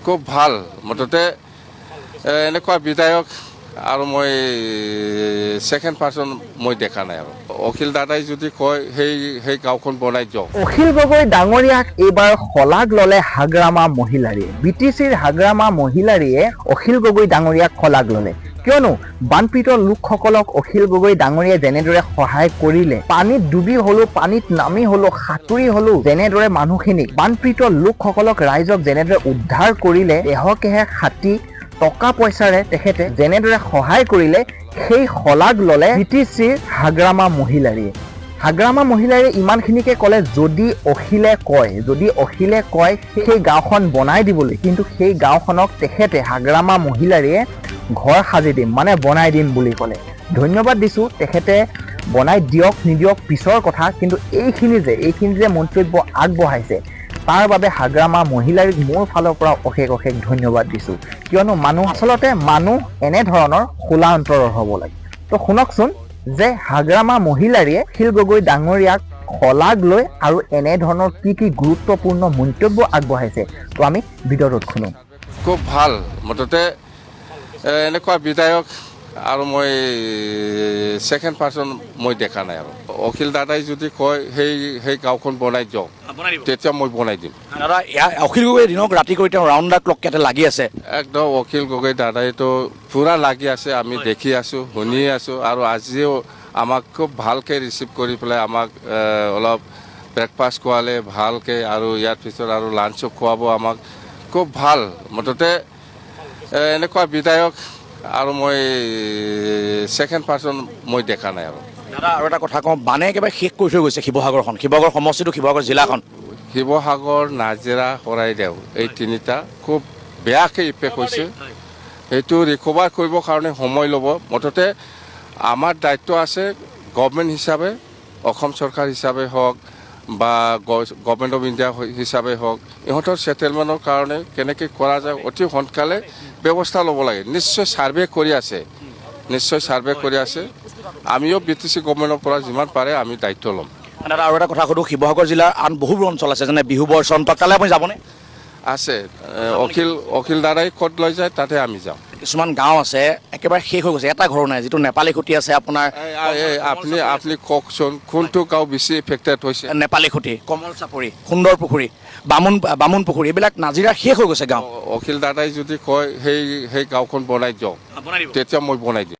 খুব ভাল মুঠতে এনেকুৱা বিধায়ক আৰু মই সেকেন্ড পাৰ্সন মই দেখা নাই আৰু অখিল দাদাই যদি কয় সেই গাঁওখন বনাই দিয়ক। অখিল গগৈ ডাঙৰীয়াক এইবাৰ শলাগ ললে হাগ্ৰামা মহিলাৰীয়ে। বিটিচিৰ হাগ্ৰামা মহিলাৰীয়ে অখিল গগৈ ডাঙৰীয়াক শলাগ ললে, কিয়নো বানপীড়িত লোকসকলক অখিল গগৈ ডাঙৰীয়াই যেনেদৰে সহায় কৰিলে, পানীত ডুবি হলেও পানীত নামি হলেও সাঁতুৰি হলেও যেনেদৰে মানুহখিনিক বানপীড়িত লোকসকলক ৰাইজক যেনেদৰে উদ্ধাৰ কৰিলে, দেহকেহে খাটি টকা পইচাৰে তেখেতে যেনেদৰে সহায় কৰিলে, সেই শলাগ ললে বিটিচিৰ হাগ্ৰামা মহিলাৰীয়ে। হাগ্ৰামা মহিলাৰীয়ে ইমানখিনিকে ক'লে, যদি অখিলে কয় সেই গাঁওখন বনাই দিবলৈ, কিন্তু সেই গাঁওখনক তেখেতে হাগ্ৰামা মহিলাৰীয়ে ঘৰ সাজি দিম মানে বনাই দিম বুলি ক'লে। ধন্যবাদ দিছোঁ, তেখেতে বনাই দিয়ক নিদিয়ক পিছৰ কথা, কিন্তু এইখিনি যে মন্তব্য আগবঢ়াইছে তাৰ বাবে হাগ্ৰামা মহিলাৰীক মোৰ ফালৰ পৰা অশেষ ধন্যবাদ দিছোঁ। কিয়নো আচলতে মানুহ এনেধৰণৰ খোলা অন্তৰৰ হ'ব লাগে। তো শুনকচোন যে হাগ্ৰামা মহিলাৰীয়ে অখিল গগৈ ডাঙৰীয়াক শলাগ লৈ আৰু এনেধৰণৰ কি গুৰুত্বপূৰ্ণ মন্তব্য আগবঢ়াইছে, তো আমি ভিডিঅ'টোত শুনো। খুব ভাল মুঠতে এনেকুৱা বিধায়ক আৰু মই সেকেন্ড পাৰ্সন মই দেখা নাই আৰু অখিল দাদাই যদি কয় সেই গাঁওখন বনাই দিয়ক তেতিয়া মই বনাই দিম। দাদা অখিল গগৈ দিনক ৰাতি কৰি তেওঁ ৰাউণ্ড দা ক্লক ইয়াতে লাগি আছে। একদম অখিল গগৈ দাদাইতো পুৰা লাগি আছে, আমি দেখি আছোঁ শুনি আছোঁ, আৰু আজিও আমাক খুব ভালকৈ ৰিচিভ কৰি পেলাই আমাক অলপ ব্ৰেকফাষ্ট খোৱালে ভালকৈ, আৰু ইয়াৰ পিছত আৰু লাঞ্চো খুৱাব আমাক। খুব ভাল মুঠতে এনেকুৱা বিধায়ক আৰু মই সেকেন্ড পাৰ্সন মই দেখা নাই আৰু। দাদা আৰু এটা কথা কওঁ, বানে একেবাৰে শেষ কৰি থৈ গৈছে শিৱসাগৰখন, শিৱসাগৰ সমষ্টিটো, শিৱসাগৰ জিলাখন। শিৱসাগৰ, নাজিৰা, চৰাইদেউ এই তিনিটা খুব বেয়াকৈ ইফেক্ট হৈছে। সেইটো ৰিকভাৰ কৰিবৰ কাৰণে সময় ল'ব। মুঠতে আমাৰ দায়িত্ব আছে গভৰ্ণমেণ্ট হিচাপে, অসম চৰকাৰ হিচাপে হওক বা গভৰ্ণমেণ্ট অফ ইণ্ডিয়া হিচাপে হওক, ইহঁতৰ ছেটেলমেণ্টৰ কাৰণে কেনেকৈ কৰা যায় অতি সোনকালে ব্যৱস্থা ল'ব লাগে। নিশ্চয় ছাৰ্ভে কৰি আছে, আমিও বিটিচি গভৰ্ণমেণ্টৰ পৰা যিমান পাৰে আমি দায়িত্ব ল'ম। দাদা আৰু এটা কথা সুধোঁ, শিৱসাগৰ জিলাৰ আন বহুবোৰ অঞ্চল আছে যেনে বিহুবৰ চনপাক, তালৈ আপুনি যাবনে? আছে, অখিল দাদাই ক'ত লৈ যায় তাতে আমি যাওঁ। কিছুমান গাঁও আছে একেবাৰে শেষ হৈ গৈছে, এটা ঘৰো নাই, যিটো নেপালী খুঁটি আছে আপোনাৰ। আপুনি কওকচোন কোনটো গাঁও বেছি এফেক্টেড হৈছে? নেপালী খুঁটি, কমল চাপৰি, সুন্দৰ পুখুৰী, বামুণ পুখুৰী, এইবিলাক নাজিৰাৰ শেষ হৈ গৈছে গাঁও। অখিল দাদাই যদি কয় সেই গাঁওখন বনাই দিয়ক তেতিয়া মই বনাই দিম।